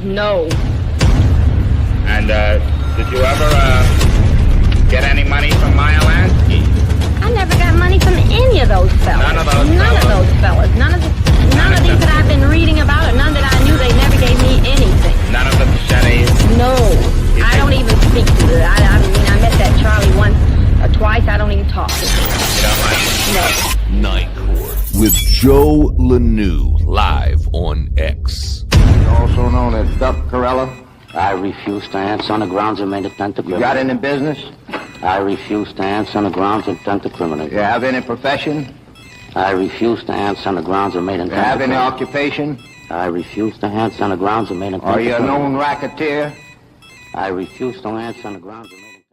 No. And, did you ever, get any money from Meyer Lansky? I never got money from any of those fellas. None of those None fellas? of those fellas. None of these that I've been reading about, or none that I knew. They never gave me anything. None of the Shennies? No. I don't even speak to it. I mean, I met that Charlie once or twice. I don't even talk to him. You don't like No. Night Court with Joe Lanou live on X. Also known as Duck Corella. I refuse to answer on the grounds of made attempt to You criminate. got any business? I refuse to answer on the grounds of attempt to criminate. You have any profession? I refuse to answer on the grounds of made You attempt have to any criminate. occupation? I refuse to answer on the grounds of made attempt Are to you a criminate. known racketeer? I refuse to answer on the grounds of made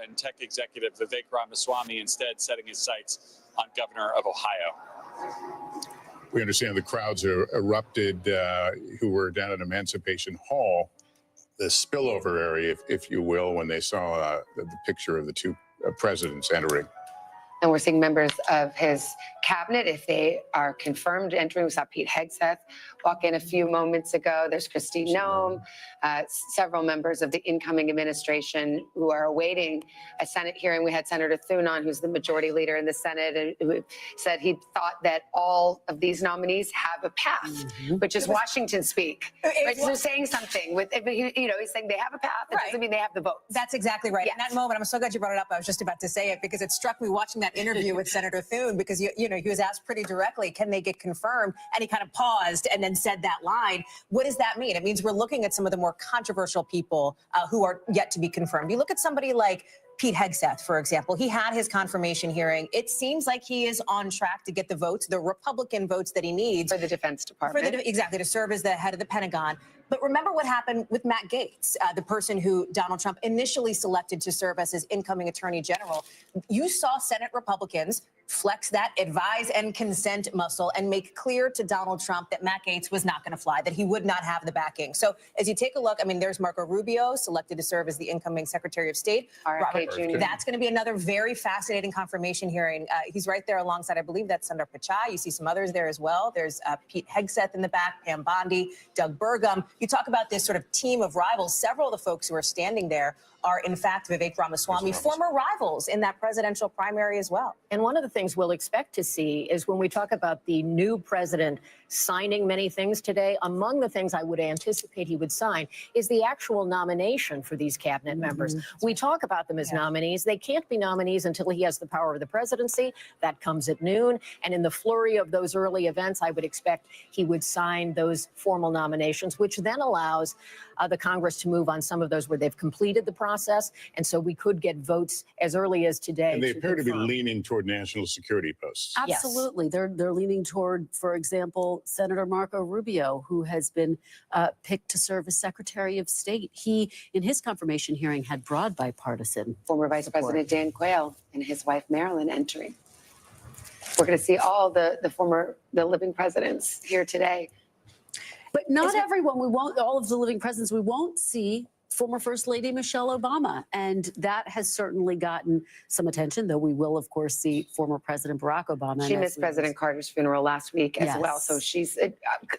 and tech executive Vivek Ramaswamy, instead setting his sights on Governor of Ohio. We understand the crowds erupted who were down at Emancipation Hall, the spillover area, if you will, when they saw the picture of the two presidents entering. And we're seeing members of his cabinet, if they are confirmed entering. We saw Pete Hegseth walk in a few moments ago. There's Christine Noem, several members of the incoming administration who are awaiting a Senate hearing. We had Senator Thune on, who's the majority leader in the Senate, and who said he thought that all of these nominees have a path, which is Washington speak. Right? So saying something with, he's saying they have a path. It doesn't mean they have the votes. That's exactly right. Yes. In that moment, I'm so glad you brought it up. I was just about to say it because it struck me watching that interview with Senator Thune, because he was asked pretty directly, can they get confirmed? And he kind of paused and then said that line. What does that mean? It means we're looking at some of the more controversial people who are yet to be confirmed. You look at somebody like Pete Hegseth, for example. He had his confirmation hearing. It seems like he is on track to get the votes, the Republican votes that he needs. For the Defense Department. Exactly, to serve as the head of the Pentagon. But remember what happened with Matt Gaetz, the person who Donald Trump initially selected to serve as his incoming Attorney General. You saw Senate Republicans flex that advise and consent muscle and make clear to Donald Trump that Matt Gaetz was not going to fly, that he would not have the backing. So as you take a look, I mean, there's Marco Rubio, selected to serve as the incoming Secretary of State. RFK Jr. That's going to be another very fascinating confirmation hearing. He's right there alongside, I believe that's Sundar Pichai. You see some others there as well. There's Pete Hegseth in the back, Pam Bondi, Doug Burgum. You talk about this sort of team of rivals. Several of the folks who are standing there are, in fact, Vivek Ramaswamy, former rivals in that presidential primary as well. And one of the things we'll expect to see is when we talk about the new president signing many things today, among the things I would anticipate he would sign is the actual nomination for these cabinet members. We talk about them as nominees. They can't be nominees until he has the power of the presidency. That comes at noon. And in the flurry of those early events, I would expect he would sign those formal nominations, which then allows the Congress to move on some of those where they've completed the process. And so we could get votes as early as today. And they appear to be leaning toward national security posts. Absolutely. Yes. They're leaning toward, for example, Senator Marco Rubio, who has been picked to serve as Secretary of State. He, in his confirmation hearing, had broad bipartisan Former Vice support. President Dan Quayle and his wife Marilyn entering. We're going to see all the living presidents here today. But not everyone. We won't, all of the living presidents, we won't see former First Lady Michelle Obama. And that has certainly gotten some attention, though we will, of course, see former President Barack Obama. She missed President Carter's funeral last week as well. So she's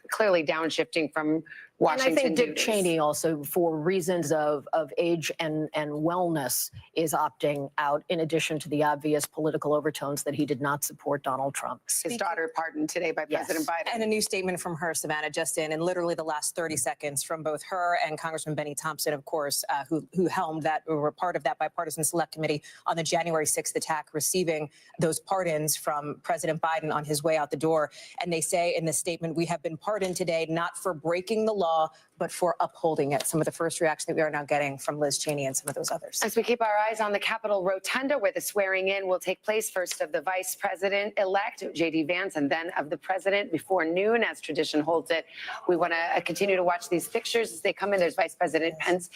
clearly downshifting from Washington. And I think Dick duties. Cheney also, for reasons of age and wellness, is opting out, in addition to the obvious political overtones that he did not support Donald Trump. His daughter pardoned today by President Biden. And a new statement from her, Savannah, just in literally the last 30 seconds from both her and Congressman Benny Thompson, of course, who helmed that, or were part of that bipartisan select committee on the January 6th attack, receiving those pardons from President Biden on his way out the door. And they say in this statement, we have been pardoned today, not for breaking the law, but for upholding it. Some of the first reaction that we are now getting from Liz Cheney and some of those others. As we keep our eyes on the Capitol Rotunda, where the swearing in will take place, first of the Vice President-elect, J.D. Vance, and then of the President before noon, as tradition holds it. We want to continue to watch these pictures as they come in. There's Vice President Pence,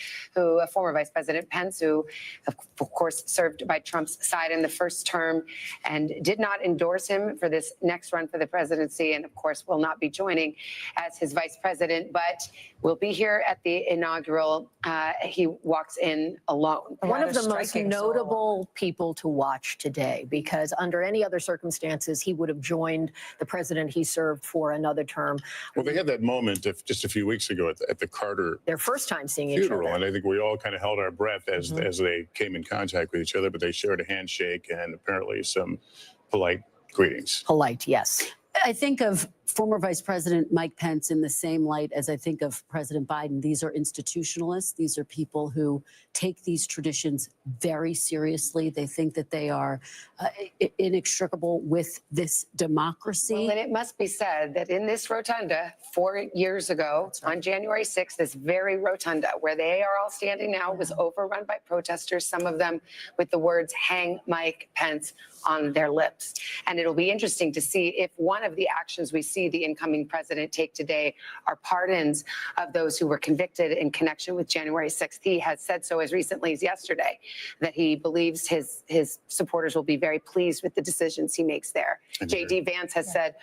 former Vice President Pence, who, of course, served by Trump's side in the first term and did not endorse him for this next run for the presidency, and, of course, will not be joining as his vice president, but will be here at the inaugural. He walks in alone. One of the most notable people to watch today, because under any other circumstances, he would have joined the president he served for another term. Well, they had that moment just a few weeks ago at the Carter Their first time seeing each funeral, other. and I think we all kind of held our breath as they came in contact with each other, but they shared a handshake and apparently some polite greetings. Polite, yes. I think of former Vice President Mike Pence in the same light as I think of President Biden. These are institutionalists. These are people who take these traditions very seriously. They think that they are inextricable with this democracy. Well, and it must be said that in this rotunda 4 years ago, on January 6th, this very rotunda where they are all standing now was overrun by protesters, some of them with the words "Hang Mike Pence" on their lips. And it'll be interesting to see if one of the actions we see see the incoming president take today are pardons of those who were convicted in connection with January 6th. He has said so as recently as yesterday, that he believes his supporters will be very pleased with the decisions he makes there. J.D. Vance has said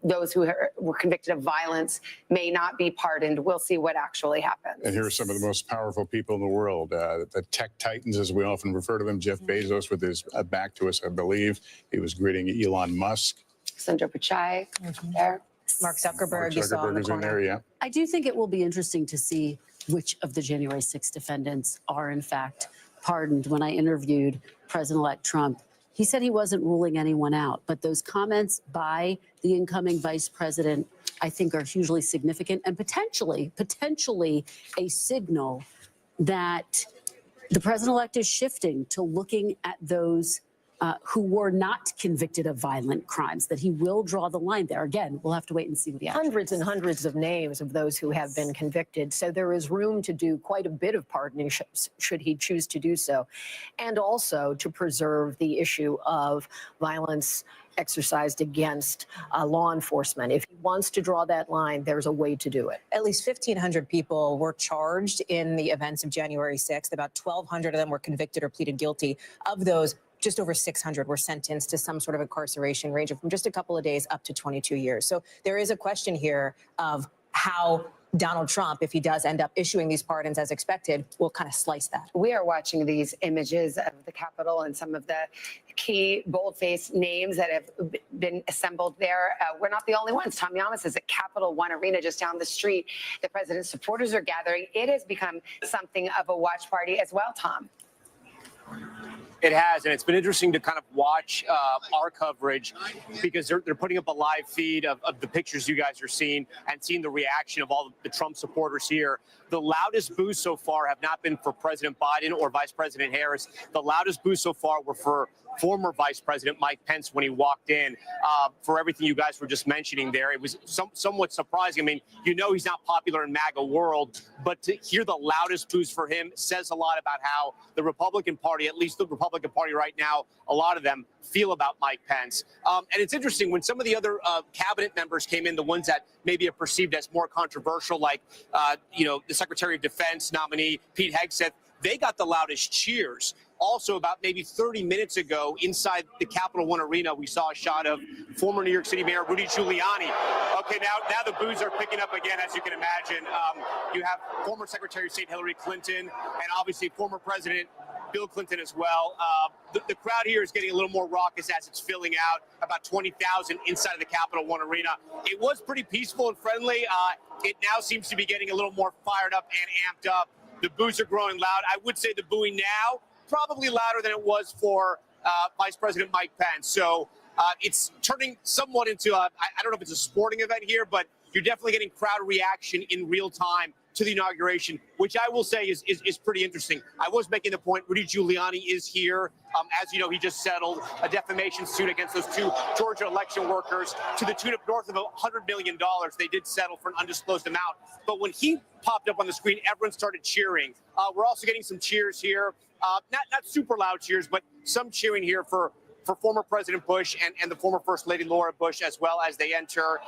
those who were convicted of violence may not be pardoned. We'll see what actually happens. And here are some of the most powerful people in the world, the tech titans, as we often refer to them. Jeff Bezos with his back to us, I believe. He was greeting Elon Musk. Sundar Pichai there. Mark Zuckerberg, Mark Zuckerberg in there, yeah. I do think it will be interesting to see which of the January 6th defendants are in fact pardoned. When I interviewed President-elect Trump, he said he wasn't ruling anyone out, but those comments by the incoming vice president, I think, are hugely significant and potentially a signal that the president-elect is shifting to looking at those who were not convicted of violent crimes, that he will draw the line there. Again, we'll have to wait and see what the action Hundreds and hundreds of names of those who have been convicted. So there is room to do quite a bit of pardoning should he choose to do so. And also to preserve the issue of violence exercised against law enforcement. If he wants to draw that line, there's a way to do it. At least 1,500 people were charged in the events of January 6th. About 1,200 of them were convicted or pleaded guilty. Of those, just over 600 were sentenced to some sort of incarceration ranging from just a couple of days up to 22 years. So there is a question here of how Donald Trump, if he does end up issuing these pardons as expected, will kind of slice that. We are watching these images of the Capitol and some of the key bold-faced names that have been assembled there. We're not the only ones. Tom Yamas is at Capital One Arena just down the street. The president's supporters are gathering. It has become something of a watch party as well, Tom. It has, and it's been interesting to kind of watch our coverage because they're putting up a live feed of the pictures you guys are seeing and seeing the reaction of all the Trump supporters here. The loudest boos so far have not been for President Biden or Vice President Harris. The loudest boos so far were for former Vice President Mike Pence when he walked in. For everything you guys were just mentioning there, it was somewhat surprising. I mean, you know he's not popular in MAGA world, but to hear the loudest boos for him says a lot about how the Republican Party, at least the Republican Party right now, a lot of them feel about Mike Pence. And it's interesting when some of the other cabinet members came in, the ones that maybe are perceived as more controversial, like, the Secretary of Defense nominee, Pete Hegseth, they got the loudest cheers. Also, about maybe 30 minutes ago, inside the Capital One Arena, we saw a shot of former New York City Mayor Rudy Giuliani. Okay, now the boos are picking up again, as you can imagine. You have former Secretary of State Hillary Clinton and obviously former President Bill Clinton as well. The crowd here is getting a little more raucous as it's filling out, about 20,000 inside of the Capital One Arena. It was pretty peaceful and friendly. It now seems to be getting a little more fired up and amped up. The boos are growing loud. I would say the booing now, probably louder than it was for Vice President Mike Pence. So it's turning somewhat into I don't know if it's a sporting event here, but you're definitely getting crowd reaction in real time to the inauguration, which I will say is pretty interesting. I was making the point, Rudy Giuliani is here. As you know, he just settled a defamation suit against those two Georgia election workers to the tune of north of $100 million. They did settle for an undisclosed amount. But when he popped up on the screen, everyone started cheering. We're also getting some cheers here. Not super loud cheers, but some cheering here for former President Bush and the former First Lady Laura Bush as well as they enter.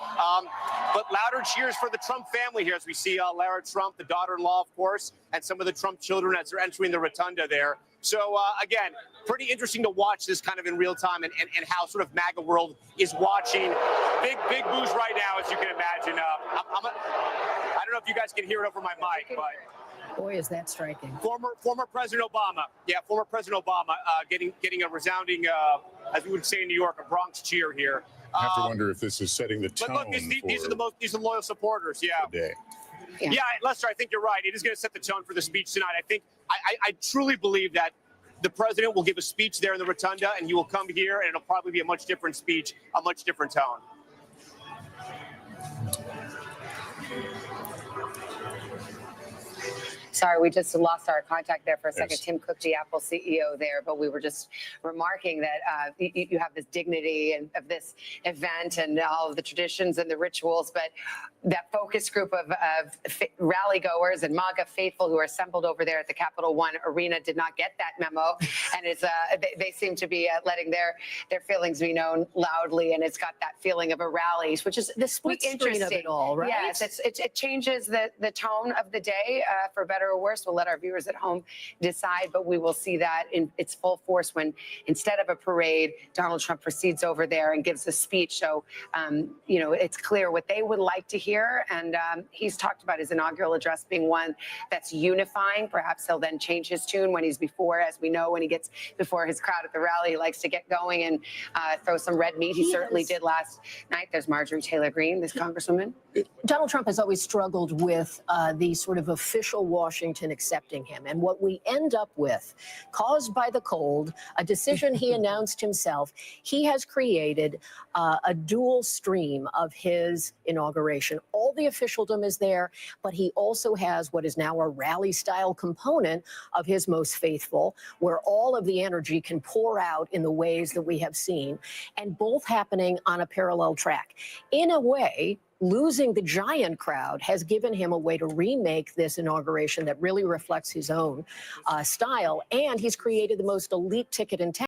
But louder cheers for the Trump family here as we see Lara Trump, the daughter-in-law, of course, and some of the Trump children as they're entering the rotunda there. So, again, pretty interesting to watch this kind of in real time and how sort of MAGA world is watching. Big boos right now, as you can imagine. I don't know if you guys can hear it over my mic, but... Boy, is that striking. Former President Obama. Yeah, former President Obama getting a resounding, as we would say in New York, a Bronx cheer here. I have to wonder if this is setting the tone. But look, these are loyal supporters. Yeah. Today. Yeah, Lester, I think you're right. It is going to set the tone for the speech tonight. I think I truly believe that the president will give a speech there in the rotunda, and he will come here, and it'll probably be a much different speech, a much different tone. Sorry, we just lost our contact there for a second. Yes. Tim Cook, the Apple CEO there, but we were just remarking that you have this dignity of this event and all of the traditions and the rituals, but that focus group of rally goers and MAGA faithful who are assembled over there at the Capital One Arena did not get that memo, and it's they seem to be letting their feelings be known loudly, and it's got that feeling of a rally, which is The split screen of it all, right? Yes, it changes the tone of the day for better or worse. We'll let our viewers at home decide, but we will see that in its full force when instead of a parade, Donald Trump proceeds over there and gives a speech. So, it's clear what they would like to hear. And he's talked about his inaugural address being one that's unifying. Perhaps he'll then change his tune when he's before, as we know, when he gets before his crowd at the rally, he likes to get going and throw some red meat. He certainly did last night. There's Marjorie Taylor Greene, this congresswoman. Donald Trump has always struggled with the sort of official Washington accepting him. And what we end up with, caused by the cold, a decision he announced himself, he has created a dual stream of his inauguration. All the officialdom is there, but he also has what is now a rally-style component of his most faithful, where all of the energy can pour out in the ways that we have seen, and both happening on a parallel track. In a way, losing the giant crowd has given him a way to remake this inauguration that really reflects his own style, and he's created the most elite ticket in town.